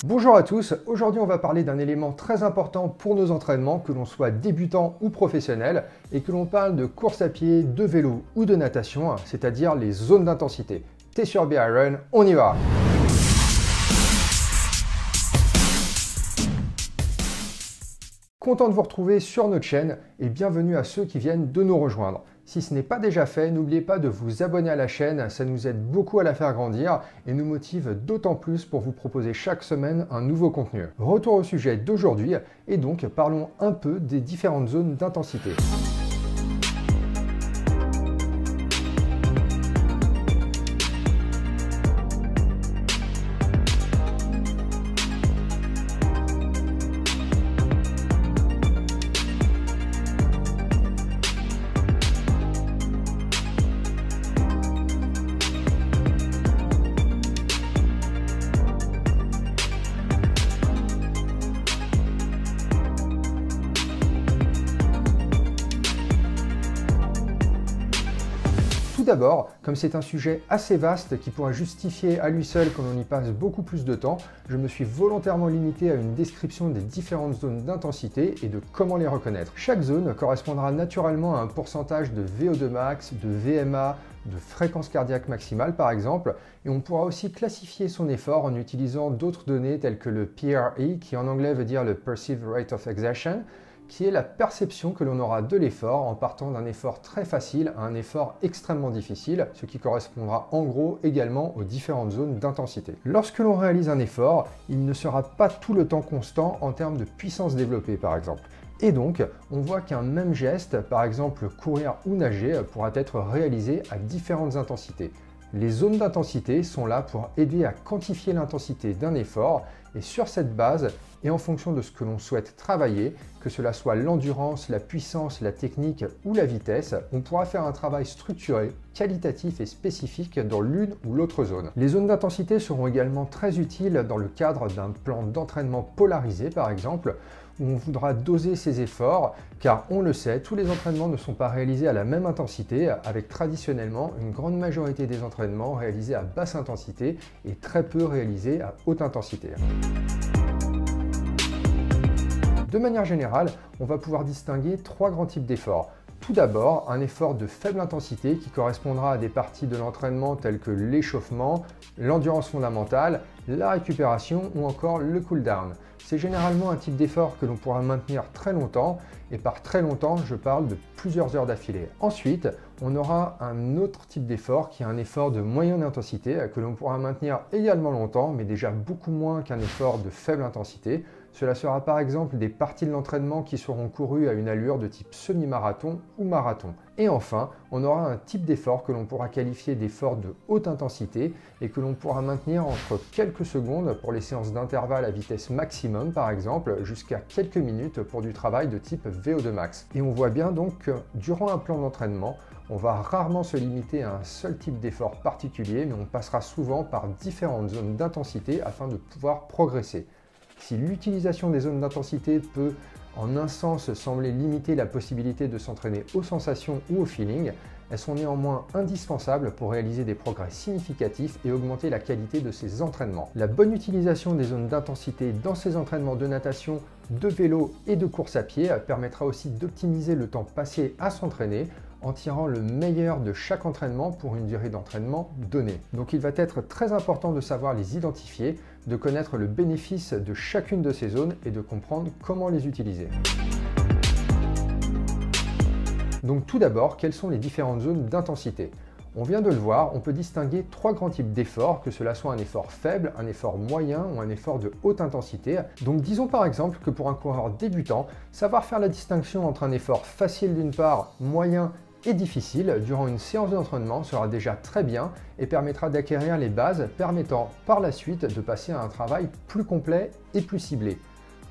Bonjour à tous, aujourd'hui on va parler d'un élément très important pour nos entraînements, que l'on soit débutant ou professionnel, et que l'on parle de course à pied, de vélo ou de natation, c'est-à-dire les zones d'intensité. T'es sur BeIron, on y va! Content de vous retrouver sur notre chaîne et bienvenue à ceux qui viennent de nous rejoindre. Si ce n'est pas déjà fait, n'oubliez pas de vous abonner à la chaîne, ça nous aide beaucoup à la faire grandir et nous motive d'autant plus pour vous proposer chaque semaine un nouveau contenu. Retour au sujet d'aujourd'hui et donc parlons un peu des différentes zones d'intensité. Tout d'abord, comme c'est un sujet assez vaste qui pourrait justifier à lui seul que l'on y passe beaucoup plus de temps, je me suis volontairement limité à une description des différentes zones d'intensité et de comment les reconnaître. Chaque zone correspondra naturellement à un pourcentage de VO2 max, de VMA, de fréquence cardiaque maximale par exemple, et on pourra aussi classifier son effort en utilisant d'autres données telles que le PRE, qui en anglais veut dire le Perceived Rate of Exertion, qui est la perception que l'on aura de l'effort en partant d'un effort très facile à un effort extrêmement difficile, ce qui correspondra en gros également aux différentes zones d'intensité. Lorsque l'on réalise un effort, il ne sera pas tout le temps constant en termes de puissance développée par exemple. Et donc, on voit qu'un même geste, par exemple courir ou nager, pourra être réalisé à différentes intensités. Les zones d'intensité sont là pour aider à quantifier l'intensité d'un effort et sur cette base, et en fonction de ce que l'on souhaite travailler, que cela soit l'endurance, la puissance, la technique ou la vitesse, on pourra faire un travail structuré, qualitatif et spécifique dans l'une ou l'autre zone. Les zones d'intensité seront également très utiles dans le cadre d'un plan d'entraînement polarisé par exemple, où on voudra doser ses efforts, car on le sait, tous les entraînements ne sont pas réalisés à la même intensité, avec traditionnellement une grande majorité des entraînements réalisés à basse intensité et très peu réalisés à haute intensité. De manière générale, on va pouvoir distinguer trois grands types d'efforts. Tout d'abord, un effort de faible intensité qui correspondra à des parties de l'entraînement telles que l'échauffement, l'endurance fondamentale, la récupération ou encore le cool-down. C'est généralement un type d'effort que l'on pourra maintenir très longtemps, et par très longtemps, je parle de plusieurs heures d'affilée. Ensuite, on aura un autre type d'effort qui est un effort de moyenne intensité que l'on pourra maintenir également longtemps, mais déjà beaucoup moins qu'un effort de faible intensité. Cela sera par exemple des parties de l'entraînement qui seront courues à une allure de type semi-marathon ou marathon. Et enfin, on aura un type d'effort que l'on pourra qualifier d'effort de haute intensité et que l'on pourra maintenir entre quelques secondes pour les séances d'intervalle à vitesse maximum par exemple, jusqu'à quelques minutes pour du travail de type VO2 max. Et on voit bien donc que durant un plan d'entraînement, on va rarement se limiter à un seul type d'effort particulier, mais on passera souvent par différentes zones d'intensité afin de pouvoir progresser. Si l'utilisation des zones d'intensité peut, en un sens, sembler limiter la possibilité de s'entraîner aux sensations ou au feeling, elles sont néanmoins indispensables pour réaliser des progrès significatifs et augmenter la qualité de ces entraînements. La bonne utilisation des zones d'intensité dans ces entraînements de natation, de vélo et de course à pied permettra aussi d'optimiser le temps passé à s'entraîner en tirant le meilleur de chaque entraînement pour une durée d'entraînement donnée. Donc il va être très important de savoir les identifier, de connaître le bénéfice de chacune de ces zones et de comprendre comment les utiliser. Donc tout d'abord, quelles sont les différentes zones d'intensité? On vient de le voir, on peut distinguer trois grands types d'efforts, que cela soit un effort faible, un effort moyen ou un effort de haute intensité. Donc disons par exemple que pour un coureur débutant, savoir faire la distinction entre un effort facile d'une part, moyen et difficile durant une séance d'entraînement sera déjà très bien et permettra d'acquérir les bases permettant par la suite de passer à un travail plus complet et plus ciblé.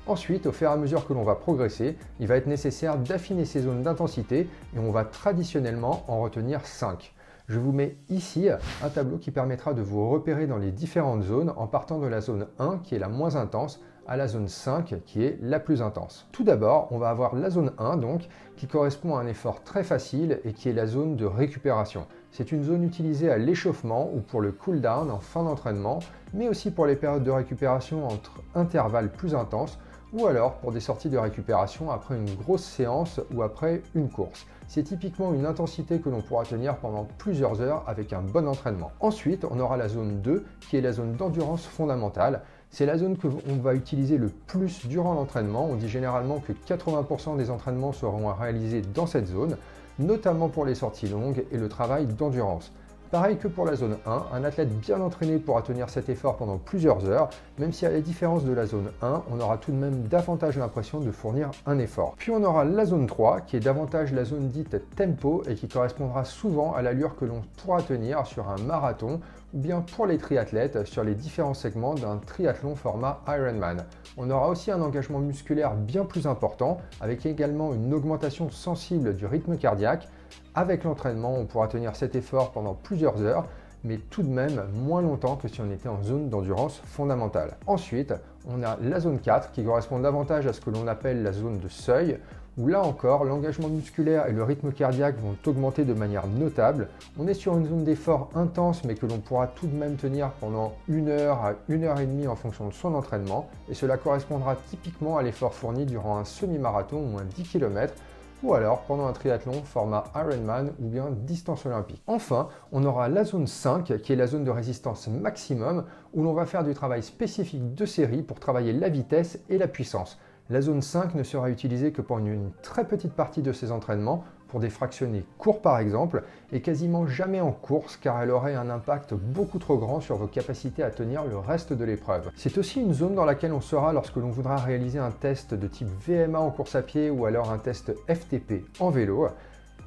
Ensuite, au fur et à mesure que l'on va progresser, il va être nécessaire d'affiner ces zones d'intensité et on va traditionnellement en retenir 5. Je vous mets ici un tableau qui permettra de vous repérer dans les différentes zones en partant de la zone 1 qui est la moins intense à la zone 5 qui est la plus intense. Tout d'abord, on va avoir la zone 1 donc qui correspond à un effort très facile et qui est la zone de récupération. C'est une zone utilisée à l'échauffement ou pour le cool-down en fin d'entraînement, mais aussi pour les périodes de récupération entre intervalles plus intenses ou alors pour des sorties de récupération après une grosse séance ou après une course. C'est typiquement une intensité que l'on pourra tenir pendant plusieurs heures avec un bon entraînement. Ensuite, on aura la zone 2 qui est la zone d'endurance fondamentale. C'est la zone que l'on va utiliser le plus durant l'entraînement. On dit généralement que 80% des entraînements seront réalisés dans cette zone, notamment pour les sorties longues et le travail d'endurance. Pareil que pour la zone 1, un athlète bien entraîné pourra tenir cet effort pendant plusieurs heures, même si à la différence de la zone 1, on aura tout de même davantage l'impression de fournir un effort. Puis on aura la zone 3, qui est davantage la zone dite tempo et qui correspondra souvent à l'allure que l'on pourra tenir sur un marathon ou bien pour les triathlètes sur les différents segments d'un triathlon format Ironman. On aura aussi un engagement musculaire bien plus important, avec également une augmentation sensible du rythme cardiaque. Avec l'entraînement, on pourra tenir cet effort pendant plusieurs heures, mais tout de même moins longtemps que si on était en zone d'endurance fondamentale. Ensuite, on a la zone 4 qui correspond davantage à ce que l'on appelle la zone de seuil, où là encore, l'engagement musculaire et le rythme cardiaque vont augmenter de manière notable. On est sur une zone d'effort intense, mais que l'on pourra tout de même tenir pendant 1 heure à 1 heure et demie en fonction de son entraînement, et cela correspondra typiquement à l'effort fourni durant un semi-marathon ou un 10 km, ou alors pendant un triathlon format Ironman ou bien distance olympique. Enfin, on aura la zone 5 qui est la zone de résistance maximum où l'on va faire du travail spécifique de série pour travailler la vitesse et la puissance. La zone 5 ne sera utilisée que pendant une très petite partie de ces entraînements, pour des fractionnés courts par exemple, et quasiment jamais en course car elle aurait un impact beaucoup trop grand sur vos capacités à tenir le reste de l'épreuve. C'est aussi une zone dans laquelle on sera lorsque l'on voudra réaliser un test de type VMA en course à pied ou alors un test FTP en vélo.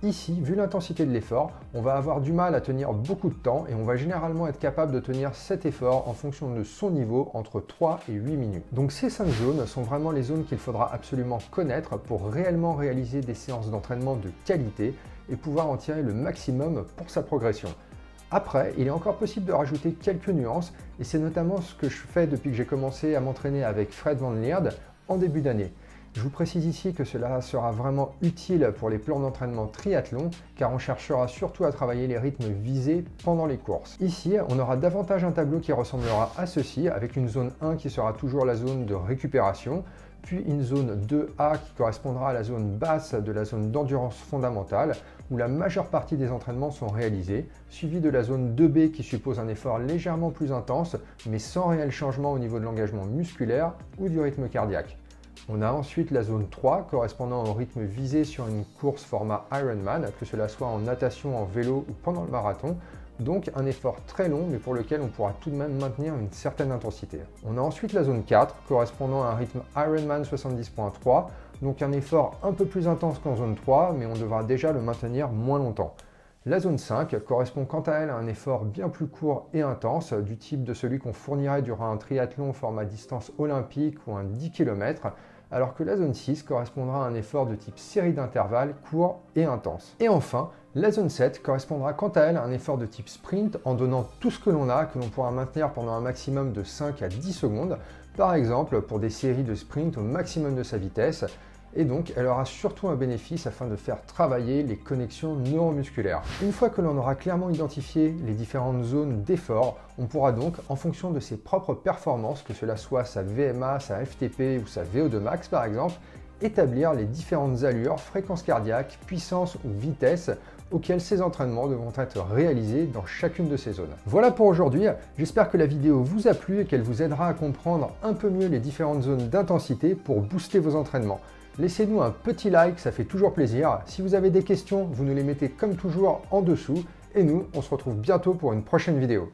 Ici, vu l'intensité de l'effort, on va avoir du mal à tenir beaucoup de temps et on va généralement être capable de tenir cet effort en fonction de son niveau entre 3 et 8 minutes. Donc ces 5 zones sont vraiment les zones qu'il faudra absolument connaître pour réellement réaliser des séances d'entraînement de qualité et pouvoir en tirer le maximum pour sa progression. Après, il est encore possible de rajouter quelques nuances et c'est notamment ce que je fais depuis que j'ai commencé à m'entraîner avec Fred Van Lierde en début d'année. Je vous précise ici que cela sera vraiment utile pour les plans d'entraînement triathlon car on cherchera surtout à travailler les rythmes visés pendant les courses. Ici, on aura davantage un tableau qui ressemblera à ceci avec une zone 1 qui sera toujours la zone de récupération, puis une zone 2A qui correspondra à la zone basse de la zone d'endurance fondamentale où la majeure partie des entraînements sont réalisés, suivi de la zone 2B qui suppose un effort légèrement plus intense mais sans réel changement au niveau de l'engagement musculaire ou du rythme cardiaque. On a ensuite la zone 3 correspondant au rythme visé sur une course format Ironman, que cela soit en natation, en vélo ou pendant le marathon, donc un effort très long mais pour lequel on pourra tout de même maintenir une certaine intensité. On a ensuite la zone 4 correspondant à un rythme Ironman 70.3, donc un effort un peu plus intense qu'en zone 3 mais on devra déjà le maintenir moins longtemps. La zone 5 correspond quant à elle à un effort bien plus court et intense, du type de celui qu'on fournirait durant un triathlon format distance olympique ou un 10 km, alors que la zone 6 correspondra à un effort de type série d'intervalles court et intense. Et enfin, la zone 7 correspondra quant à elle à un effort de type sprint en donnant tout ce que l'on a, que l'on pourra maintenir pendant un maximum de 5 à 10 secondes, par exemple pour des séries de sprint au maximum de sa vitesse, et donc elle aura surtout un bénéfice afin de faire travailler les connexions neuromusculaires. Une fois que l'on aura clairement identifié les différentes zones d'effort, on pourra donc, en fonction de ses propres performances, que cela soit sa VMA, sa FTP ou sa VO2 max par exemple, établir les différentes allures, fréquences cardiaques, puissance ou vitesse auxquelles ces entraînements devront être réalisés dans chacune de ces zones. Voilà pour aujourd'hui, j'espère que la vidéo vous a plu et qu'elle vous aidera à comprendre un peu mieux les différentes zones d'intensité pour booster vos entraînements. Laissez-nous un petit like, ça fait toujours plaisir. Si vous avez des questions, vous nous les mettez comme toujours en dessous. Et nous, on se retrouve bientôt pour une prochaine vidéo.